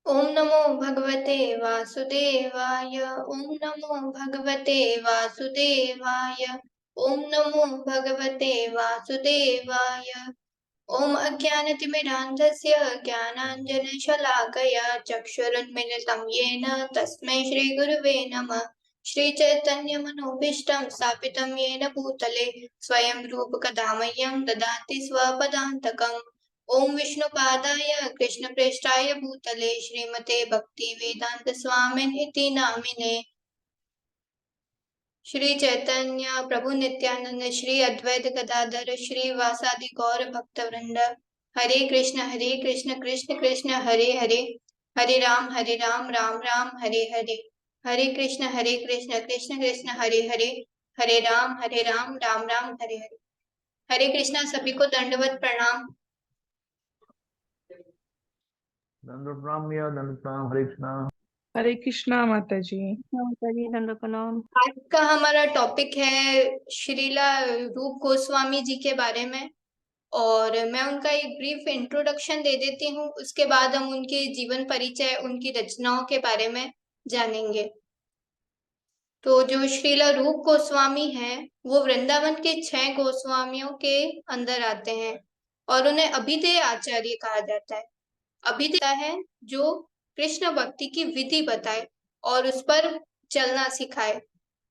ओम नमो भगवते वासुदेवाय। ओम नमो भगवते वासुदेवाय। ओम नमो भगवते वासुदेवाय। ओम अज्ञानतिमिरान्धस्य ज्ञानाञ्जनशलाकया चक्षुरुन्मिलितं येन तस्मै श्रीगुरुवे नमः। श्रीचैतन्यमनोभीष्टं स्थापितं येन भूतले स्वयं रूपकदा मह्यं ददाति स्वपदान्तकम्। ओम विष्णुपादाय कृष्णप्रेष्ठाय भूतले श्रीमते भक्तिवेदांत स्वामिने इति नामिने। श्री चैतन्य प्रभु नित्यानंद श्री अद्वैत गदाधर श्री वासादि गौर भक्त वृंद। हरे कृष्ण कृष्ण कृष्ण हरे हरे, हरे राम राम राम हरे हरे। हरे कृष्ण कृष्ण कृष्ण हरे हरे, हरे राम राम राम हरे हरे। हरे कृष्णा, सभी को दंडवत प्रणाम। दंड प्रणाम या दंड प्रणाम। हरे कृष्णा। हरे कृष्णा माता जी। माता जी दंड प्रणाम। आज का हमारा टॉपिक है श्रीला रूप गोस्वामी जी के बारे में, और मैं उनका एक ब्रीफ इंट्रोडक्शन दे देती हूँ। उसके बाद हम उनके जीवन परिचय, उनकी रचनाओं के बारे में जानेंगे। तो जो श्रीला रूप गोस्वामी हैं, वो वृंदावन के 6 गोस्वामियों के अंदर आते हैं और उन्हें अभिधेय आचार्य कहा जाता है। अभिधेय है जो कृष्ण भक्ति की विधि बताए और उस पर चलना सिखाए,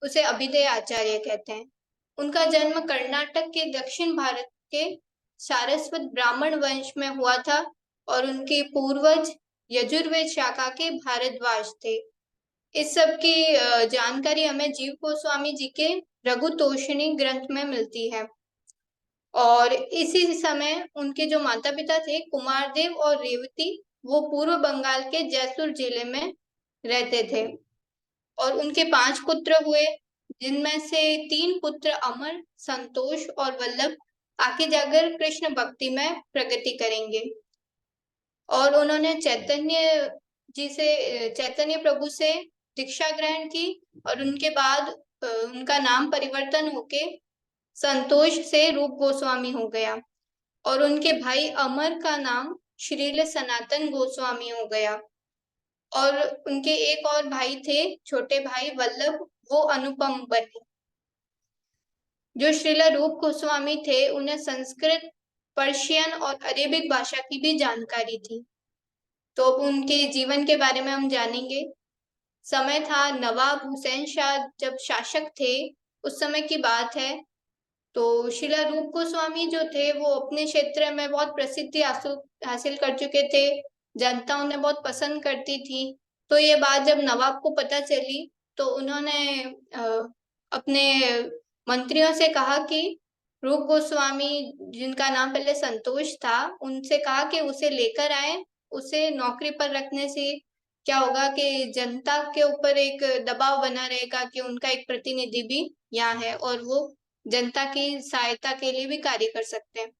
उसे अभिधेय आचार्य कहते हैं। उनका जन्म कर्नाटक के दक्षिण भारत के सारस्वत ब्राह्मण वंश में हुआ था और उनके पूर्वज यजुर्वेद शाखा के भारद्वाज थे। इस सब की जानकारी हमें जीव गोस्वामी जी के रघुतोषिणी ग्रंथ में मिलती है। और इसी समय उनके जो माता पिता थे कुमारदेव और रेवती, वो पूर्व बंगाल के जयपुर जिले में रहते थे और उनके 5 पुत्र हुए, जिनमें से 3 पुत्र अमर, संतोष और वल्लभ आगे जाकर कृष्ण भक्ति में प्रगति करेंगे। और उन्होंने चैतन्य प्रभु से दीक्षा ग्रहण की और उनके बाद उनका नाम परिवर्तन होके संतोष से रूप गोस्वामी हो गया और उनके भाई अमर का नाम श्रील सनातन गोस्वामी हो गया। और उनके एक और भाई थे, छोटे भाई वल्लभ, वो अनुपम बने। जो श्रीला रूप गोस्वामी थे, उन्हें संस्कृत, पर्शियन और अरेबिक भाषा की भी जानकारी थी। तो अब उनके जीवन के बारे में हम जानेंगे। समय था नवाब हुसैन शाह जब शासक थे, उस समय की बात है। तो श्रीला रूप गोस्वामी जो थे वो अपने क्षेत्र में बहुत प्रसिद्धि हासिल कर चुके थे, जनता उन्हें बहुत पसंद करती थी। तो ये बात जब नवाब को पता चली तो उन्होंने अपने मंत्रियों से कहा कि रूप गोस्वामी, जिनका नाम पहले संतोष था, उनसे कहा कि उसे लेकर आए। उसे नौकरी पर रखने से क्या होगा कि जनता के ऊपर एक दबाव बना रहेगा कि उनका एक प्रतिनिधि भी यहाँ है और वो जनता की सहायता के लिए भी कार्य कर सकते हैं।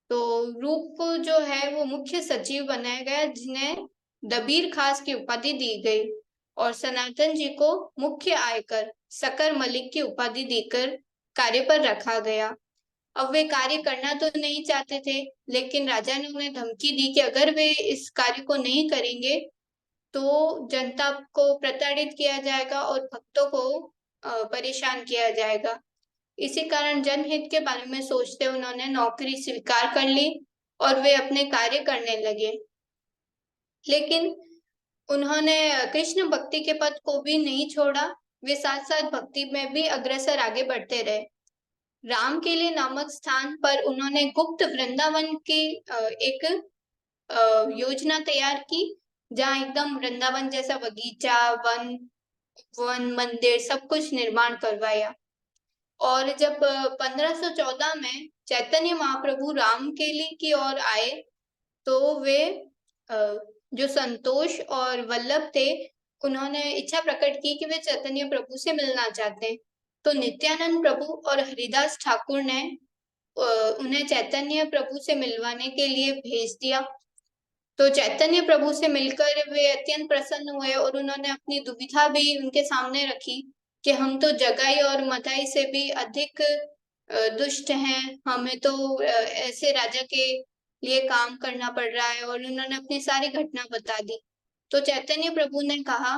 तो रूप को जो है वो मुख्य सचिव बनाया गया, जिन्हें दबीर खास की उपाधि दी गई, और सनातन जी को मुख्य आयकर सकर मलिक की उपाधि देकर कार्य पर रखा गया। अब वे कार्य करना तो नहीं चाहते थे, लेकिन राजा ने उन्हें धमकी दी कि अगर वे इस कार्य को नहीं करेंगे तो जनता को प्रताड़ित किया जाएगा और भक्तों को परेशान किया जाएगा। इसी कारण जनहित के बारे में सोचते उन्होंने नौकरी स्वीकार कर ली और वे अपने कार्य करने लगे। लेकिन उन्होंने कृष्ण भक्ति के पथ को भी नहीं छोड़ा, वे साथ साथ भक्ति में भी अग्रसर आगे बढ़ते रहे। रामकेली नामक स्थान पर उन्होंने गुप्त वृंदावन की एक योजना तैयार की, जहाँ एकदम वृंदावन जैसा बगीचा, वन मंदिर सब कुछ निर्माण करवाया। और जब 1514 में चैतन्य महाप्रभु रामकेली की ओर आए तो वे जो संतोष और वल्लभ थे, उन्होंने इच्छा प्रकट की कि वे चैतन्य प्रभु से मिलना चाहते हैं। तो नित्यानंद प्रभु और हरिदास ठाकुर ने उन्हें चैतन्य प्रभु से मिलवाने के लिए भेज दिया। तो चैतन्य प्रभु से मिलकर वे अत्यंत प्रसन्न हुए और उन्होंने अपनी दुविधा भी उनके सामने रखी कि हम तो जगाई और मथाई से भी अधिक दुष्ट हैं, हमें तो ऐसे राजा के लिए काम करना पड़ रहा है, और उन्होंने अपनी सारी घटना बता दी। तो चैतन्य प्रभु ने कहा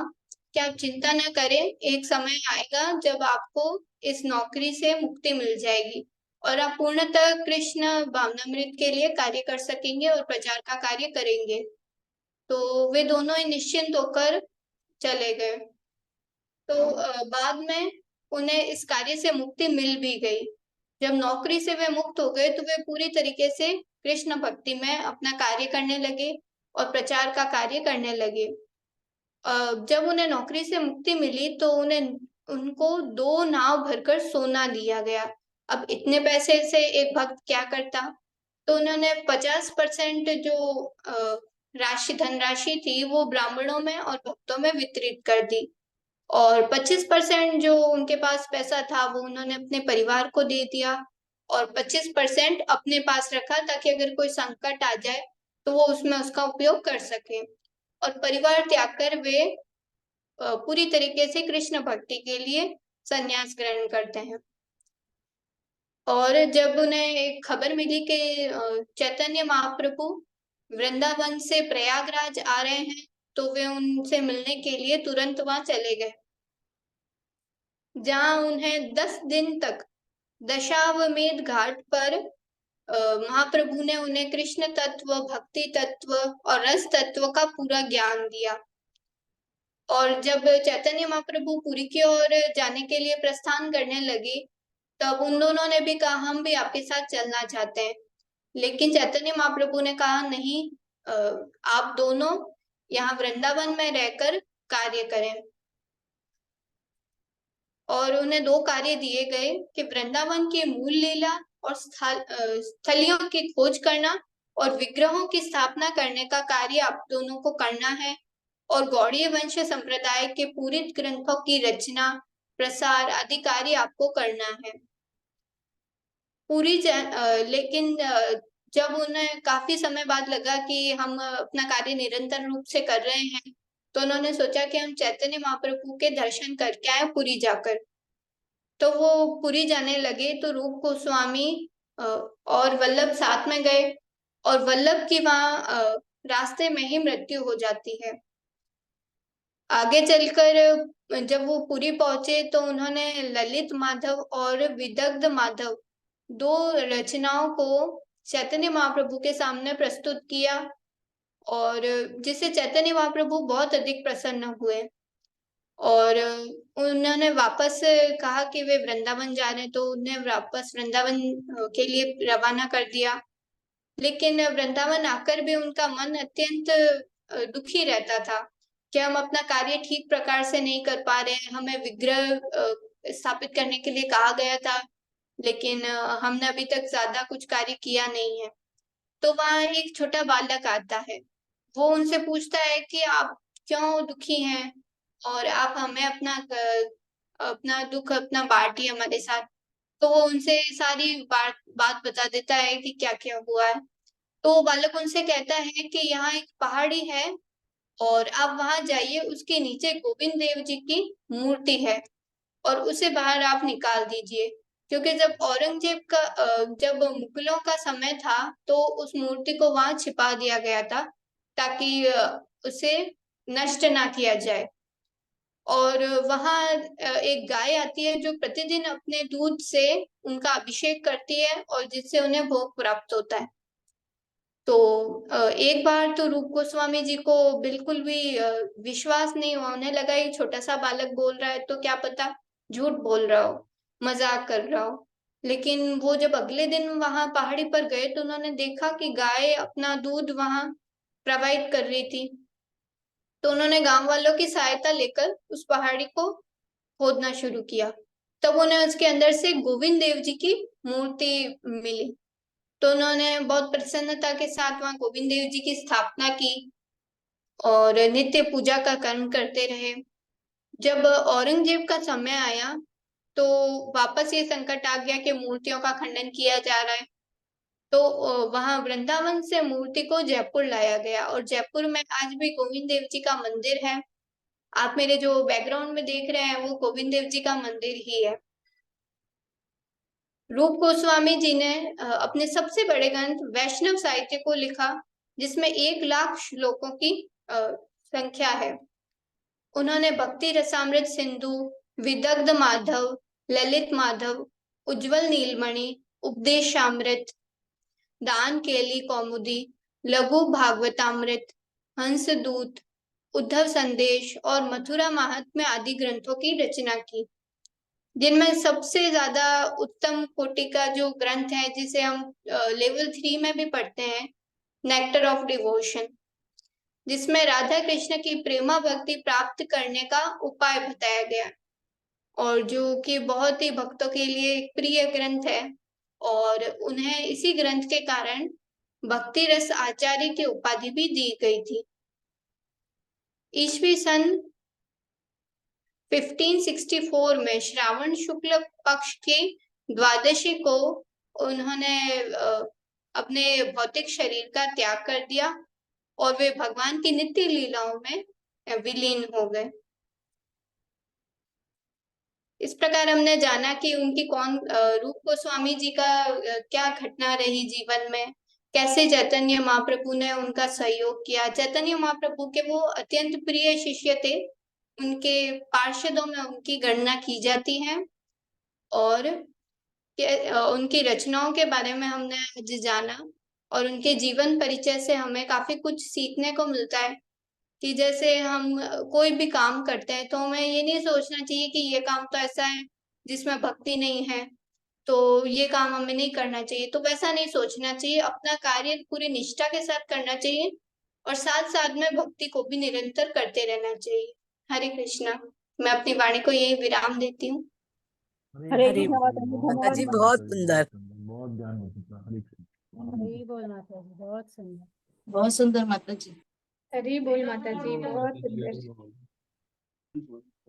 कि आप चिंता न करें, एक समय आएगा जब आपको इस नौकरी से मुक्ति मिल जाएगी और आप पूर्णतः कृष्ण भावनामृत के लिए कार्य कर सकेंगे और प्रचार का कार्य करेंगे। तो वे दोनों ही निश्चिंत होकर चले गए। तो बाद में उन्हें इस कार्य से मुक्ति मिल भी गई। जब नौकरी से वे मुक्त हो गए तो वे पूरी तरीके से कृष्ण भक्ति में अपना कार्य करने लगे और प्रचार का कार्य करने लगे। जब उन्हें नौकरी से मुक्ति मिली तो उनको 2 नाव भरकर सोना दिया गया। अब इतने पैसे से एक भक्त क्या करता? तो उन्होंने 50% जो धनराशि थी वो ब्राह्मणों में और भक्तों में वितरित कर दी, और 25% जो उनके पास पैसा था वो उन्होंने अपने परिवार को दे दिया, और 25% अपने पास रखा ताकि अगर कोई संकट आ जाए तो वो उसमें उसका उपयोग कर सके। और परिवार त्याग कर वे पूरी तरीके से कृष्ण भक्ति के लिए संन्यास ग्रहण करते हैं। और जब उन्हें एक खबर मिली कि चैतन्य महाप्रभु वृंदावन से प्रयागराज आ रहे हैं, तो वे उनसे मिलने के लिए तुरंत वहां चले गए, जहां उन्हें 10 दिन तक दशाश्वमेध घाट पर महाप्रभु ने उन्हें कृष्ण तत्व, भक्ति तत्व और रस तत्व का पूरा ज्ञान दिया। और जब चैतन्य महाप्रभु पुरी की ओर जाने के लिए प्रस्थान करने लगे, तब उन दोनों ने भी कहा हम भी आपके साथ चलना चाहते हैं। लेकिन चैतन्य महाप्रभु ने कहा नहीं, आप दोनों यहाँ वृंदावन में रहकर कार्य करें। और उन्हें 2 कार्य दिए गए कि वृंदावन की मूल लीला और स्थलियों की खोज करना और विग्रहों की स्थापना करने का कार्य आप दोनों को करना है, और गौड़ीय वंश संप्रदाय के पूरित ग्रंथों की रचना, प्रसार आदि कार्य आपको करना है। लेकिन जब उन्हें काफी समय बाद लगा कि हम अपना कार्य निरंतर रूप से कर रहे हैं, तो उन्होंने सोचा कि हम चैतन्य महाप्रभु के दर्शन करके आए पुरी जाकर। तो वो पुरी जाने लगे तो रूप गोस्वामी और वल्लभ साथ में गए, और वल्लभ की वहां रास्ते में ही मृत्यु हो जाती है। आगे चलकर जब वो पुरी पहुंचे तो उन्होंने ललित माधव और विदग्ध माधव 2 रचनाओं को चैतन्य महाप्रभु के सामने प्रस्तुत किया, और जिससे चैतन्य महाप्रभु बहुत अधिक प्रसन्न हुए, और उन्होंने वापस कहा कि वे वृंदावन जा रहे हैं, तो उन्हें वापस वृंदावन के लिए रवाना कर दिया। लेकिन वृंदावन आकर भी उनका मन अत्यंत दुखी रहता था कि हम अपना कार्य ठीक प्रकार से नहीं कर पा रहे हैं। हमें विग्रह स्थापित करने के लिए कहा गया था, लेकिन हमने अभी तक ज्यादा कुछ कार्य किया नहीं है। तो वहाँ एक छोटा बालक आता है, वो उनसे पूछता है कि आप क्यों दुखी हैं और आप हमें अपना दुख अपना बांटिए हमारे साथ। तो वो उनसे सारी बात बता देता है कि क्या क्या हुआ है। तो बालक उनसे कहता है कि यहाँ एक पहाड़ी है और आप वहां जाइए, उसके नीचे गोविंद देव जी की मूर्ति है और उसे बाहर आप निकाल दीजिए, क्योंकि जब मुगलों का समय था तो उस मूर्ति को वहां छिपा दिया गया था ताकि उसे नष्ट ना किया जाए। और वहां एक गाय आती है जो प्रतिदिन अपने दूध से उनका अभिषेक करती है और जिससे उन्हें भोग प्राप्त होता है। तो एक बार तो रूप गोस्वामी जी को बिल्कुल भी विश्वास नहीं हुआ। उन्हें लगा ये छोटा सा बालक बोल रहा है, तो क्या पता झूठ बोल रहा हो, मजाक कर रहा हो। लेकिन वो जब अगले दिन वहां पहाड़ी पर गए तो उन्होंने देखा कि गाय अपना दूध वहां प्रवाहित कर रही थी। तो उन्होंने गांव वालों की सहायता लेकर उस पहाड़ी को खोदना शुरू किया। तब उन्हें उसके अंदर से गोविंद देव जी की मूर्ति मिली। तो उन्होंने बहुत प्रसन्नता के साथ वहां गोविंद देव जी की स्थापना की और नित्य पूजा का कर्म करते रहे। जब औरंगजेब का समय आया तो वापस ये संकट आ गया कि मूर्तियों का खंडन किया जा रहा है। तो वहां वृंदावन से मूर्ति को जयपुर लाया गया, और जयपुर में आज भी गोविंद देव जी का मंदिर है। आप मेरे जो बैकग्राउंड में देख रहे हैं वो गोविंद देव जी का मंदिर ही है। रूप गोस्वामी जी ने अपने सबसे बड़े ग्रंथ वैष्णव साहित्य को लिखा, जिसमें 1 लाख श्लोकों की संख्या है। उन्होंने भक्ति रसामृत सिंधु, विदग्ध माधव, ललित माधव, उज्जवल नीलमणि, उपदेशामृत, दान केली कौमुदी, लघु भागवतामृत, हंस दूत, उद्धव संदेश और मथुरा महात्म्य आदि ग्रंथों की रचना की, जिनमें सबसे ज्यादा उत्तम कोटि का जो ग्रंथ है, जिसे हम लेवल 3 में भी पढ़ते हैं, नेक्टर ऑफ डिवोशन, जिसमें राधा कृष्ण की प्रेमा भक्ति प्राप्त करने का उपाय बताया गया, और जो कि बहुत ही भक्तों के लिए एक प्रिय ग्रंथ है, और उन्हें इसी ग्रंथ के कारण भक्ति रस आचार्य की उपाधि भी दी गई थी। ईस्वी सन 1564 में श्रावण शुक्ल पक्ष की द्वादशी को उन्होंने अपने भौतिक शरीर का त्याग कर दिया और वे भगवान की नित्य लीलाओं में विलीन हो गए। इस प्रकार हमने जाना कि उनकी रूप गोस्वामी जी का क्या घटना रही जीवन में, कैसे चैतन्य महाप्रभु ने उनका सहयोग किया। चैतन्य महाप्रभु के वो अत्यंत प्रिय शिष्य थे, उनके पार्षदों में उनकी गणना की जाती है, और उनकी रचनाओं के बारे में हमने आज जाना, और उनके जीवन परिचय से हमें काफी कुछ सीखने को मिलता है कि जैसे हम कोई भी काम करते हैं तो हमें ये नहीं सोचना चाहिए कि ये काम तो ऐसा है जिसमें भक्ति नहीं है, तो ये काम हमें नहीं करना चाहिए। तो वैसा नहीं सोचना चाहिए, अपना कार्य पूरी निष्ठा के साथ करना चाहिए, और साथ साथ में भक्ति को भी निरंतर करते रहना चाहिए। हरे कृष्णा। मैं अपनी वाणी को यही विराम देती हूँ। हरे हरे कृष्णा माता जी, बहुत धन्यवाद। जी सुंदर बहुत माता जी, सुंदर। बहुत ज्ञान हो चुका। हरे कृष्ण। हरी बोल माता जी, बहुत सुंदर। बहुत सुंदर माता जी। हरी बोल माता जी, बहुत सुंदर।